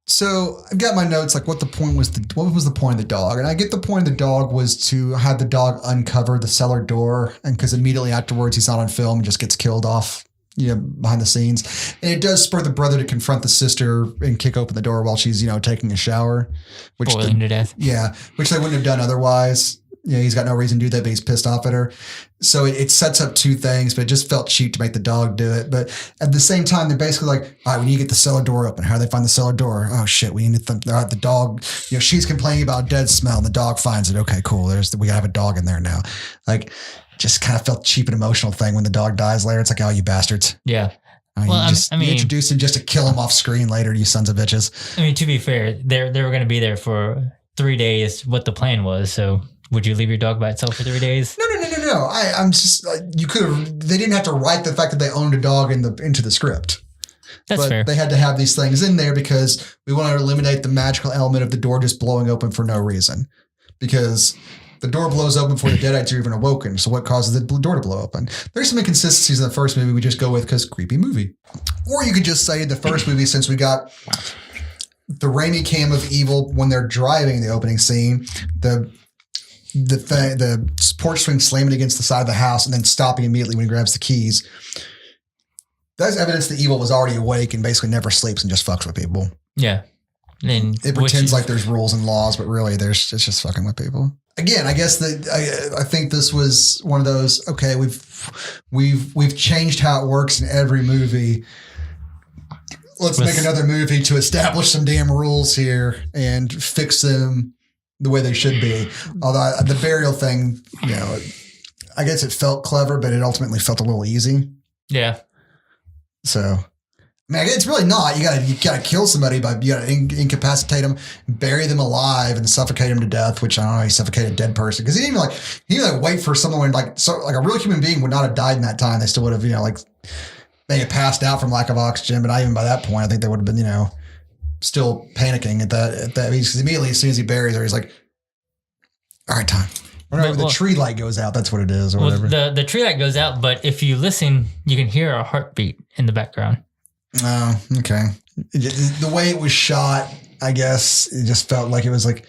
Speaker 2: So I've got my notes like what was the point of the dog? And I get the point of the dog was to have the dog uncover the cellar door, and because immediately afterwards he's not on film and just gets killed off, behind the scenes. And it does spur the brother to confront the sister and kick open the door while she's, taking a shower.
Speaker 3: Boiling to death.
Speaker 2: Yeah, which they wouldn't have done otherwise. He's got no reason to do that, but he's pissed off at her. So it sets up 2 things, but it just felt cheap to make the dog do it. But at the same time, they're basically like, all right, we need to get the cellar door open. How do they find the cellar door? Oh shit, we need to the dog, she's complaining about a dead smell and the dog finds it. Okay, cool. We gotta have a dog in there now. Like, just kind of felt cheap and emotional thing when the dog dies later. It's like, oh, you bastards.
Speaker 3: Yeah.
Speaker 2: You introduced him just to kill him off screen later, you sons of bitches.
Speaker 3: I mean, to be fair, they were going to be there for 3 days, what the plan was. So would you leave your dog by itself for 3 days?
Speaker 2: No. I'm just, you could have, they didn't have to write the fact that they owned a dog into the script.
Speaker 3: That's fair.
Speaker 2: They had to have these things in there because we wanted to eliminate the magical element of the door just blowing open for no reason. Because the door blows open before the Deadites are even awoken. So what causes the door to blow open? There's some inconsistencies in the first movie we just go with because creepy movie. Or you could just say the first movie, since we got the Raimi cam of evil when they're driving in the opening scene, the porch swing slamming against the side of the house and then stopping immediately when he grabs the keys. That's evidence that evil was already awake and basically never sleeps and just fucks with people.
Speaker 3: Yeah. And
Speaker 2: it pretends like there's rules and laws, but really it's just fucking with people. Again, I guess that I think this was one of those, okay, we've changed how it works in every movie. Let's make another movie to establish some damn rules here and fix them the way they should be. Although the burial thing, I guess it felt clever, but it ultimately felt a little easy.
Speaker 3: Yeah.
Speaker 2: So, I mean, it's really not. You gotta kill somebody, but you gotta incapacitate them, bury them alive, and suffocate them to death. Which I don't know, he suffocated a dead person because he didn't even wait for someone like a real human being would not have died in that time. They still would have maybe passed out from lack of oxygen, but not even by that point. I think they would have been still panicking at that. Because immediately as soon as he buries her, he's like, "All right, time." Whenever the tree light goes out, that's what it is, or whatever.
Speaker 3: The tree light goes out, but if you listen, you can hear a heartbeat in the background.
Speaker 2: Oh, okay. The way it was shot, I guess, it just felt like it was like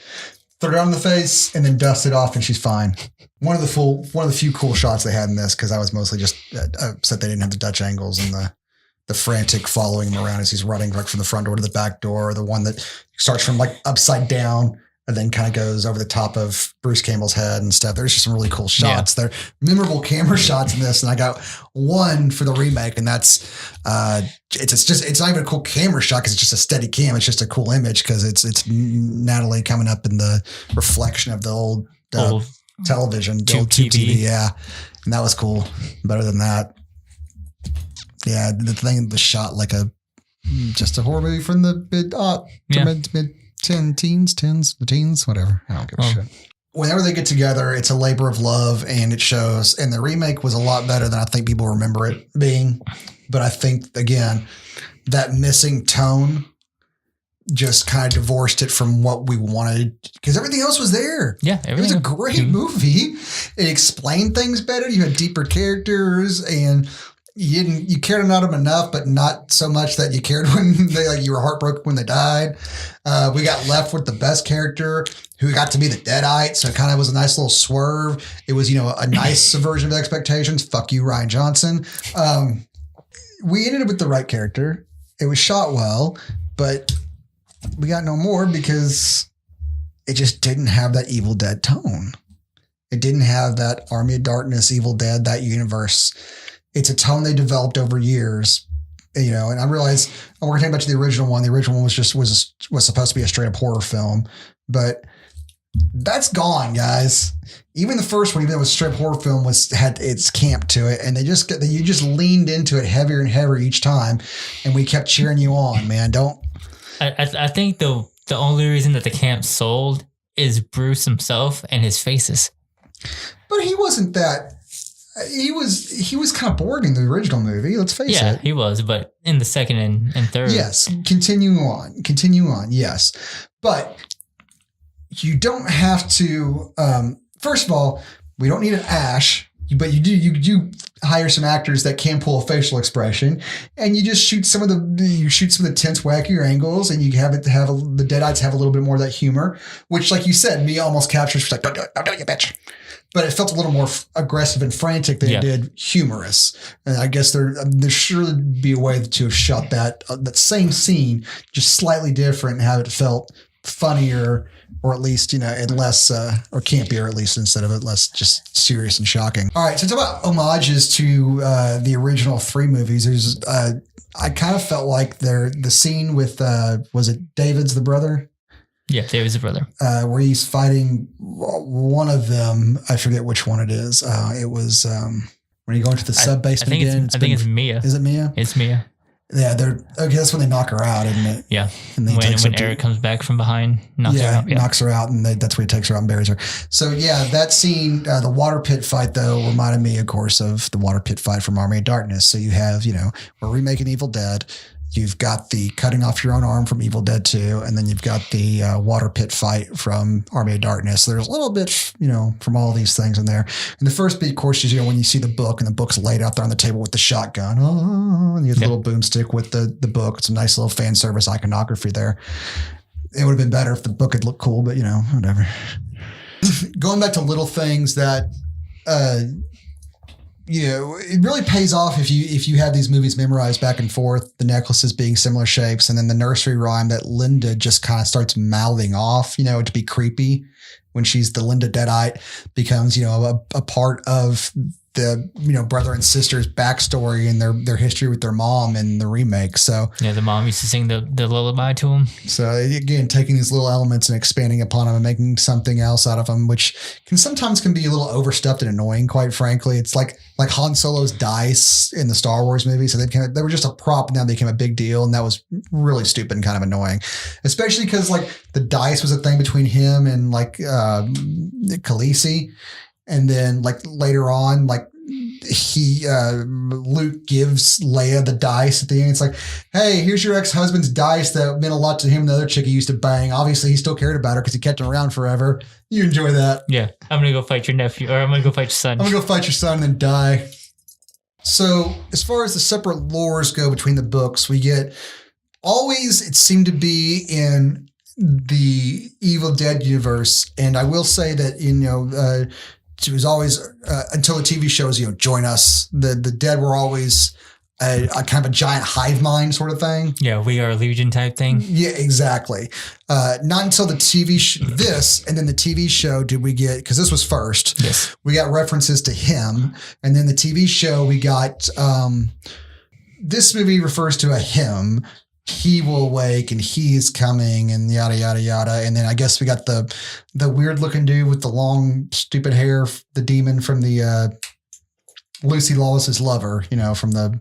Speaker 2: throw it on the face and then dust it off, and she's fine. One of the few cool shots they had in this, because I was mostly just upset they didn't have the Dutch angles and the frantic following him around as he's running like from the front door to the back door, or the one that starts from like upside down and then kind of goes over the top of Bruce Campbell's head and stuff. There's just some really cool shots. Yeah. They're memorable camera shots in this. And I got one for the remake, and that's, it's not even a cool camera shot because it's just a steady cam. It's just a cool image because it's Natalie coming up in the reflection of the old television, the old tube TV. Yeah. And that was cool. Better than that. Yeah. The shot like just a horror movie from the mid teens, whatever. I don't give a shit. Whenever they get together, it's a labor of love, and it shows. And the remake was a lot better than I think people remember it being. But I think, again, that missing tone just kind of divorced it from what we wanted, because everything else was there.
Speaker 3: Yeah,
Speaker 2: it was a great movie. It explained things better. You had deeper characters, and you cared about them enough, but not so much that you cared when you were heartbroken when they died. We got left with the best character who got to be the Deadite. So it kind of was a nice little swerve. It was, a nice subversion of expectations. Fuck you, Rian Johnson. We ended up with the right character. It was shot well, but we got no more because it just didn't have that Evil Dead tone. It didn't have that Army of Darkness, Evil Dead, that universe. It's a tone they developed over years, and I realize we're going to talk about the original one. The original one was supposed to be a straight up horror film, but that's gone, guys. Even the first one, even though it was a straight up horror film, had its camp to it, and you just leaned into it heavier and heavier each time, and we kept cheering you on, man.
Speaker 3: I think the only reason that the camp sold is Bruce himself and his faces.
Speaker 2: But he wasn't that. He was kind of boring in the original movie. Let's face it.
Speaker 3: Yeah, he was, but in the second and third.
Speaker 2: Yes, continue on. Yes, but you don't have to first of all, we don't need an Ash, but you do hire some actors that can pull a facial expression, and you just shoot some of the tense, wackier angles, and you have the Deadites have a little bit more of that humor, which, like you said, Mia almost captures. She's like, don't do it, you bitch. But it felt a little more aggressive and frantic than it did humorous. And I guess there surely be a way to have shot that same scene just slightly different and have it felt funnier, or at least, and less, or campier at least, instead of it less just serious and shocking. All right, so it's about homages to the original 3 movies. There's, I kind of felt like the scene with, was it David's the brother?
Speaker 3: Yeah, David's the brother.
Speaker 2: Where he's fighting one of them. I forget which one it is. It was when you go into the sub basement again.
Speaker 3: I think it's Mia.
Speaker 2: Is it Mia?
Speaker 3: It's Mia.
Speaker 2: Yeah, that's when they knock her out, isn't it?
Speaker 3: Yeah.
Speaker 2: And
Speaker 3: when Eric comes back from behind, knocks her out. Yeah,
Speaker 2: knocks her out, and that's when he takes her out and buries her. So yeah, that scene, the water pit fight though, reminded me, of course, of the water pit fight from Army of Darkness. So you have, we're remaking Evil Dead. You've got the cutting off your own arm from Evil Dead 2, and then you've got the water pit fight from Army of Darkness. So there's a little bit, from all these things in there. And the first beat, of course, is, when you see the book, and the book's laid out there on the table with the shotgun. Oh, and you have the little boomstick with the book. It's a nice little fan service iconography there. It would have been better if the book had looked cool, but, whatever. Going back to little things that... it really pays off if you have these movies memorized back and forth, the necklaces being similar shapes, and then the nursery rhyme that Linda just kind of starts mouthing off, to be creepy when she's the Linda Deadite becomes, a part of the, brother and sister's backstory and their history with their mom in the remake. So
Speaker 3: yeah, the mom used to sing the lullaby to him.
Speaker 2: So again, taking these little elements and expanding upon them and making something else out of them, which sometimes can be a little overstuffed and annoying, quite frankly. It's like Han Solo's dice in the Star Wars movie. So they were just a prop, and now they became a big deal. And that was really stupid and kind of annoying, especially because the dice was a thing between him and Khaleesi. And then later on, Luke gives Leia the dice at the end. It's like, hey, here's your ex-husband's dice that meant a lot to him and the other chick he used to bang. Obviously, he still cared about her because he kept him around forever. You enjoy that. Yeah.
Speaker 3: I'm going to go fight your nephew, or I'm going to go fight your son.
Speaker 2: I'm going to go fight your son and then die. So as far as the separate lores go between the books, we get always, it seemed to be in the Evil Dead universe. And I will say that, it was always until the TV shows, join us. The dead were always a kind of a giant hive mind sort of thing.
Speaker 3: Yeah, we are a legion type thing.
Speaker 2: Yeah, exactly. Not until the TV and then the TV show did we get, because this was first.
Speaker 3: Yes,
Speaker 2: we got references to him, and then the TV show we got. This movie refers to a him. He will awake and he is coming and yada, yada, yada. And then I guess we got the weird looking dude with the long, stupid hair, the demon from the Lucy Lawless's lover, from the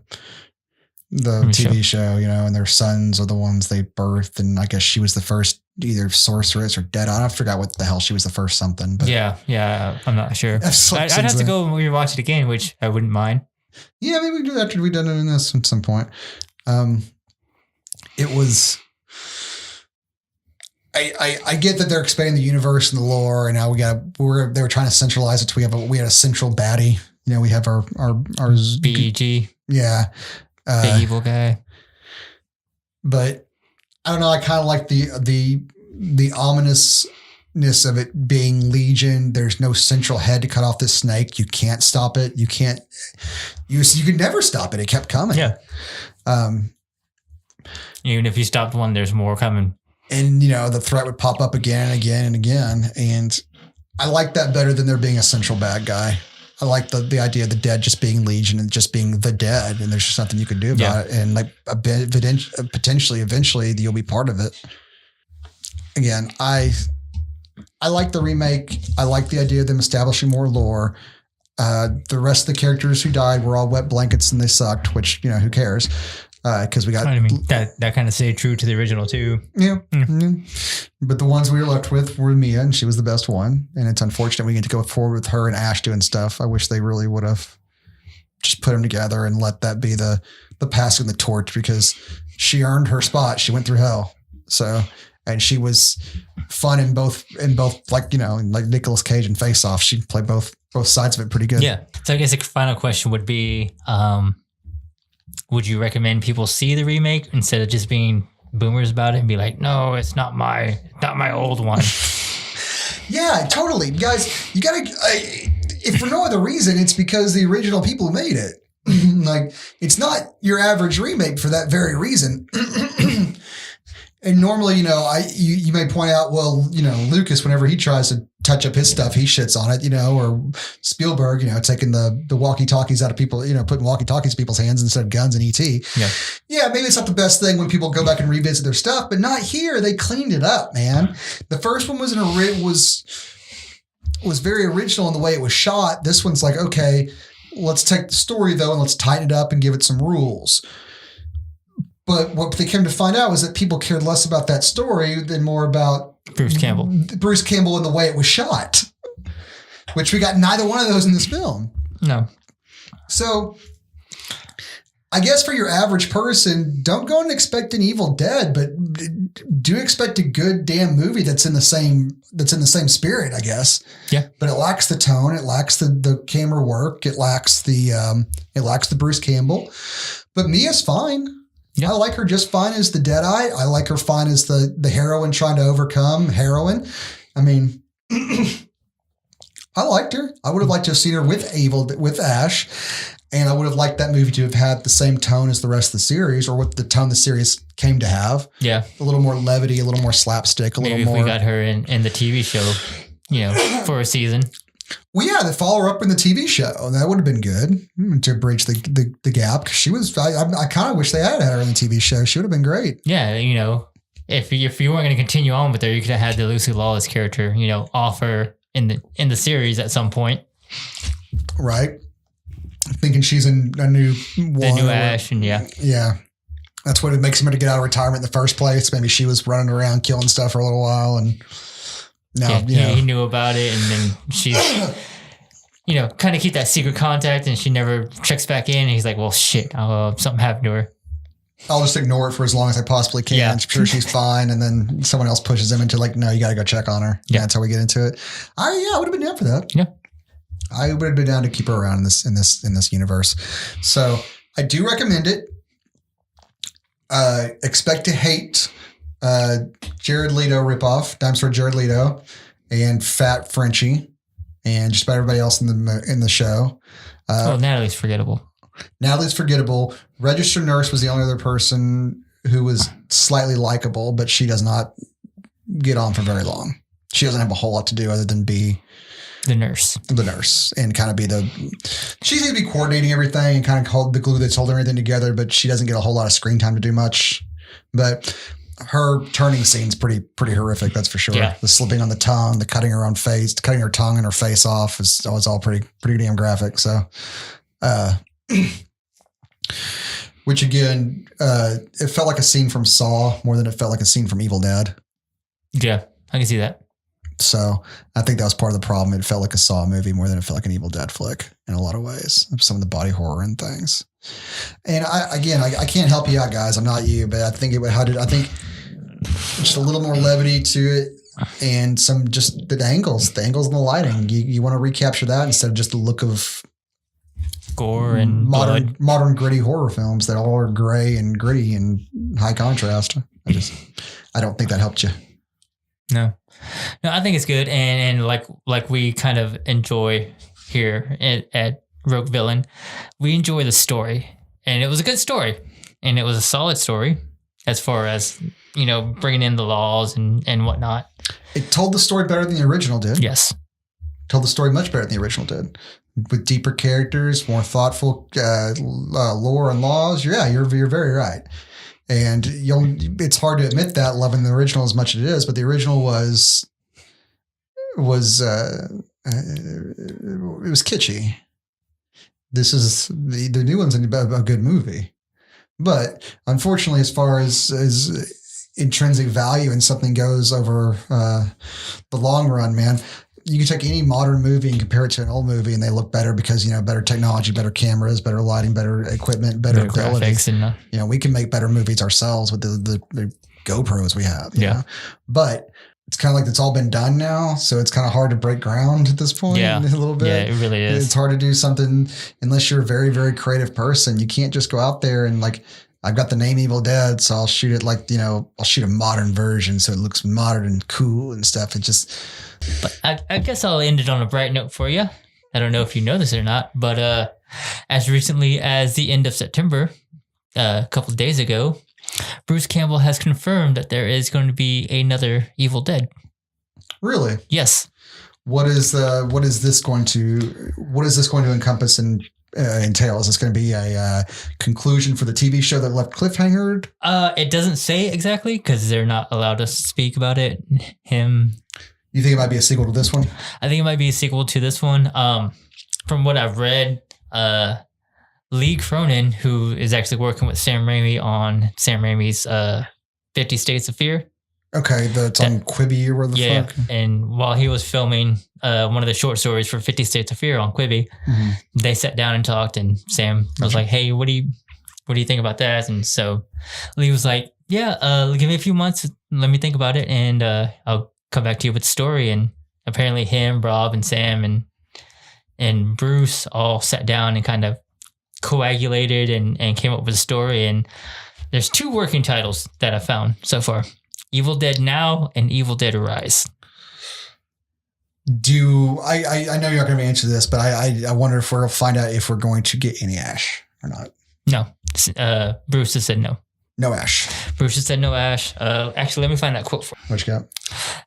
Speaker 2: TV show, and their sons are the ones they birthed. And I guess she was the first either sorceress or dead. I forgot what the hell she was the first something. But
Speaker 3: yeah, I'm not sure. I'd have to go and rewatch it again, which I wouldn't mind.
Speaker 2: Yeah, maybe we do after we've done it in this at some point. It was. I get that they're expanding the universe and the lore, and now they were trying to centralize it. So we had a central baddie. We have our
Speaker 3: BEG.
Speaker 2: Yeah,
Speaker 3: big evil guy.
Speaker 2: But I don't know. I kind of like the ominousness of it being Legion. There's no central head to cut off this snake. You can't stop it. You can't. You could never stop it. It kept coming.
Speaker 3: Yeah. Even if you stopped one, there's more coming.
Speaker 2: And, the threat would pop up again and again and again. And I like that better than there being a central bad guy. I like the idea of the dead just being Legion and just being the dead. And there's just nothing you can do about it. And potentially, eventually, you'll be part of it. Again, I like the remake. I like the idea of them establishing more lore. The rest of the characters who died were all wet blankets and they sucked, which, who cares? Because we got
Speaker 3: that kind of stayed true to the original too.
Speaker 2: Yeah. But the ones we were left with were Mia, and she was the best one. And it's unfortunate we get to go forward with her and Ash doing stuff. I wish they really would have just put them together and let that be the passing the torch, because she earned her spot. She went through hell. So, and she was fun in both like like Nicolas Cage and Face Off. She played both sides of it pretty good.
Speaker 3: Yeah. So I guess the final question would be, would you recommend people see the remake instead of just being boomers about it and be like, no, it's not my old one?
Speaker 2: Yeah, totally. Guys, you gotta, if for no other reason, it's because the original people who made it. Like, it's not your average remake for that very reason. And normally, you may point out, well, Lucas, whenever he tries to touch up his stuff, he shits on it, or Spielberg, taking the walkie-talkies out of people, putting walkie-talkies in people's hands instead of guns in E.T.
Speaker 3: Yeah.
Speaker 2: Yeah, maybe it's not the best thing when people go back and revisit their stuff, but not here. They cleaned it up, man. The first one was very original in the way it was shot. This one's like, okay, let's take the story though and let's tighten it up and give it some rules. But what they came to find out was that people cared less about that story than more about Bruce Campbell and the way it was shot, which we got neither one of those in this film.
Speaker 3: No.
Speaker 2: So I guess for your average person, don't go and expect an Evil Dead, but do expect a good damn movie that's in the same spirit, I guess.
Speaker 3: Yeah.
Speaker 2: But it lacks the tone, it lacks the camera work, it lacks the Bruce Campbell. But Mia's fine. Yeah. I like her just fine as the Deadeye. I like her fine as the heroine trying to overcome heroin. I mean, I liked her. I would have liked to have seen her with Ash. And I would have liked that movie to have had the same tone as the rest of the series, or what the tone the series came to have. Yeah. A little more levity, a little more slapstick,
Speaker 3: Maybe
Speaker 2: little more.
Speaker 3: Maybe if we got her in the TV show, for a season.
Speaker 2: Well, yeah, the follow-up in the TV show. That would have been good to bridge the gap. She was, I kind of wish they had her in the TV show. She would have been great.
Speaker 3: Yeah, if you weren't going to continue on with her, you could have had the Lucy Lawless character, offer in the series at some point.
Speaker 2: Right. Thinking she's in a new one.
Speaker 3: The new Ash, and yeah.
Speaker 2: Yeah. That's what it makes him to get out of retirement in the first place. Maybe she was running around killing stuff for a little while, and now
Speaker 3: he knew about it, and then she's kind of keep that secret contact, and she never checks back in, and he's like, well, shit, something happened to her.
Speaker 2: I'll just ignore it for as long as I possibly can. Yeah. I'm sure she's fine, and then someone else pushes him into like, no, you got to go check on her. Yeah. That's how we get into it. I would have been down for that. Yeah. I would have been down to keep her around in this universe. So I do recommend it. Expect to hate Jared Leto ripoff, Dime Store Jared Leto, and Fat Frenchie, and just about everybody else in the show.
Speaker 3: Natalie's forgettable.
Speaker 2: Registered Nurse was the only other person who was slightly likable, but she does not get on for very long. She doesn't have a whole lot to do other than be
Speaker 3: the nurse,
Speaker 2: and kind of be she seems to be coordinating everything and kind of hold the glue that's holding everything together, but she doesn't get a whole lot of screen time to do much. But her turning scene's pretty horrific, that's for sure. Yeah. The slipping on the tongue, the cutting her tongue and her face off is all pretty damn graphic. So, which again, it felt like a scene from Saw more than it felt like a scene from Evil Dead.
Speaker 3: Yeah, I can see that.
Speaker 2: So I think that was part of the problem. It felt like a Saw movie more than it felt like an Evil Dead flick in a lot of ways. Some of the body horror and things. And I can't help you out, guys. I'm not you, but I think I think just a little more levity to it, and some just the angles and the lighting. You want to recapture that instead of just the look of
Speaker 3: gore and
Speaker 2: modern gritty horror films that all are gray and gritty and high contrast. I don't think that helped you.
Speaker 3: No, I think it's good, and like we kind of enjoy here at Rogue Villain, we enjoy the story, and it was a good story, and it was a solid story as far as bringing in the laws and whatnot.
Speaker 2: It told the story better than the original did.
Speaker 3: Yes,
Speaker 2: told the story much better than the original did, with deeper characters, more thoughtful lore and laws. Yeah, you're very right. And it's hard to admit that loving the original as much as it is, but the original was it was kitschy. This is the new one's a good movie, but unfortunately, as far as intrinsic value and something goes over the long run, man. You can take any modern movie and compare it to an old movie, and they look better because better technology, better cameras, better lighting, better equipment, better ability.
Speaker 3: Graphics, and
Speaker 2: we can make better movies ourselves with the GoPros we have. You
Speaker 3: Yeah.
Speaker 2: know? But it's kind of like it's all been done now. So it's kind of hard to break ground at this point
Speaker 3: Yeah.
Speaker 2: a little bit.
Speaker 3: Yeah, it really is.
Speaker 2: It's hard to do something unless you're a very, very creative person. You can't just go out there and like, I've got the name Evil Dead, so I'll shoot it like, you know, I'll shoot a modern version so it looks modern and cool and stuff. It just.
Speaker 3: But I guess I'll end it on a bright note for you. I don't know if you know this or not, but as recently as the end of September, a couple of days ago, Bruce Campbell has confirmed that there is going to be another Evil Dead.
Speaker 2: Really?
Speaker 3: Yes.
Speaker 2: What is this going to encompass and entail? Is this going to be a conclusion for the TV show that left cliffhangered?
Speaker 3: It doesn't say exactly because they're not allowed to speak about it.
Speaker 2: You think it might be a sequel to this one?
Speaker 3: I think it might be a sequel to this one. From what I've read, Lee Cronin, who is actually working with Sam Raimi on Sam Raimi's 50 States of Fear.
Speaker 2: Okay, that's on Quibi or where the fuck?
Speaker 3: And while he was filming one of the short stories for 50 States of Fear on Quibi, they sat down and talked, and Sam was like, "Hey, what do you think about that?" And so Lee was like, "Yeah, give me a few months, let me think about it, and I'll come back to you with the story." And apparently him, Rob, and Sam and Bruce all sat down and kind of coagulated and came up with a story. And there's 2 working titles that I found so far: Evil Dead Now and Evil Dead Arise.
Speaker 2: I know you're not going to answer this, but I wonder if we'll find out if we're going to get any Ash or not.
Speaker 3: No. Bruce has said no.
Speaker 2: No Ash.
Speaker 3: Bruce has said no Ash. Actually, let me find that quote for you.
Speaker 2: What you got?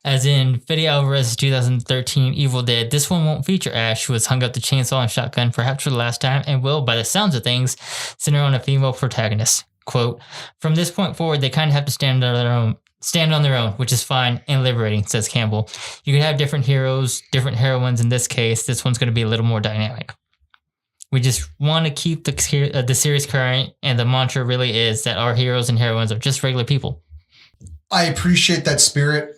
Speaker 3: As in Fede Alvarez's 2013 Evil Dead, this one won't feature Ash, who has hung up the chainsaw and shotgun perhaps for the last time, and will, by the sounds of things, center on a female protagonist. Quote, "From this point forward, they kind of have to stand on their own, which is fine and liberating," says Campbell. "You can have different heroes, different heroines. In this case, this one's going to be a little more dynamic. We just want to keep the series current, and the mantra really is that our heroes and heroines are just regular people."
Speaker 2: I appreciate that spirit.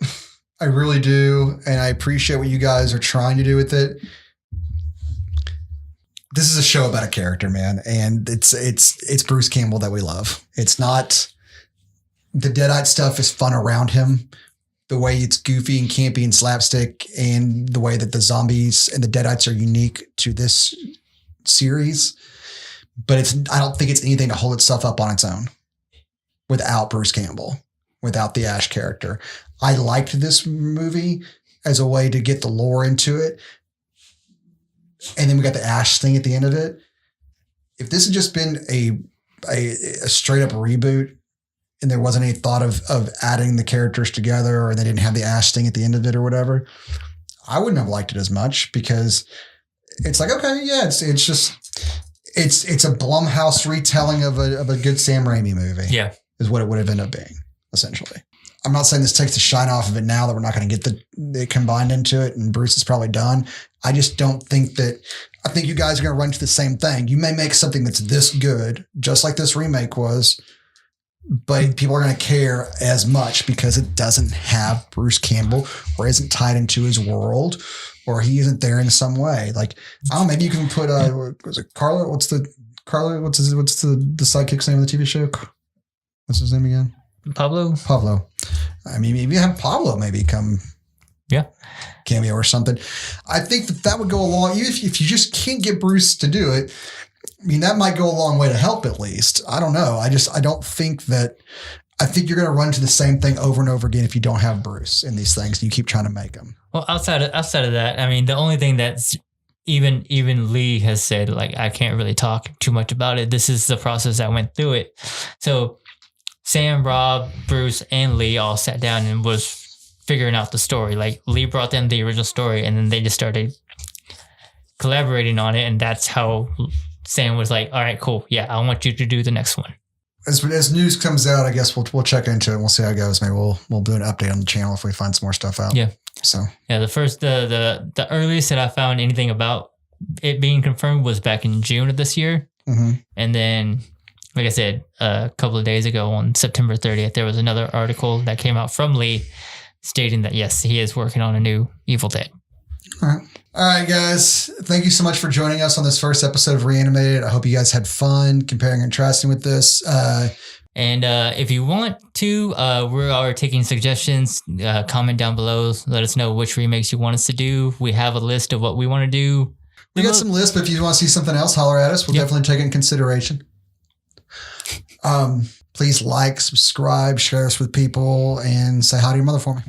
Speaker 2: I really do. And I appreciate what you guys are trying to do with it. This is a show about a character, man. And it's Bruce Campbell that we love. It's not the Deadite stuff is fun around him. The way it's goofy and campy and slapstick, and the way that the zombies and the Deadites are unique to this series. But I don't think it's anything to hold itself up on its own without Bruce Campbell, without the Ash character. I liked this movie as a way to get the lore into it. And then we got the Ash thing at the end of it. If this had just been a straight up reboot and there wasn't any thought of adding the characters together, or they didn't have the Ash thing at the end of it or whatever, I wouldn't have liked it as much, because it's like, okay, yeah, it's a Blumhouse retelling of a good Sam Raimi movie.
Speaker 3: Yeah.
Speaker 2: Is what it would have ended up being, essentially. I'm not saying this takes the shine off of it now that we're not going to get the combined into it and Bruce is probably done. I just don't think that. I think you guys are going to run into the same thing. You may make something that's this good, just like this remake was, but people are going to care as much because it doesn't have Bruce Campbell, or isn't tied into his world, or he isn't there in some way. Like, I don't know, maybe you can put was it Carla? What's the sidekick's name of the TV show? What's his name again? Pablo. I mean, maybe have Pablo maybe come cameo or something. I think that would go along. Even if you just can't get Bruce to do it, I mean, that might go a long way to help at least. I don't know. I don't think that. I think you're going to run into the same thing over and over again if you don't have Bruce in these things and you keep trying to make them.
Speaker 3: Well, outside of that, I mean, the only thing that's even Lee has said, like, I can't really talk too much about it. This is the process that went through it. So Sam, Rob, Bruce, and Lee all sat down and was figuring out the story. Like, Lee brought them the original story, and then they just started collaborating on it, and that's how Sam was like, all right, cool. Yeah, I want you to do the next one.
Speaker 2: As news comes out, I guess we'll check into it and we'll see how it goes. Maybe we'll do an update on the channel if we find some more stuff out.
Speaker 3: Yeah.
Speaker 2: So
Speaker 3: yeah, the earliest that I found anything about it being confirmed was back in June of this year.
Speaker 2: Mm-hmm.
Speaker 3: And then, like I said, a couple of days ago on September 30th, there was another article that came out from Lee stating that, yes, he is working on a new Evil Dead.
Speaker 2: All right, guys. Thank you so much for joining us on this first episode of Reanimated. I hope you guys had fun comparing and contrasting with this.
Speaker 3: And if you want to, we are taking suggestions. Comment down below. Let us know which remakes you want us to do. We have a list of what we want to do.
Speaker 2: We got some lists, but if you want to see something else, holler at us. We'll definitely take it in consideration. Please like, subscribe, share us with people, and say hi to your mother for me.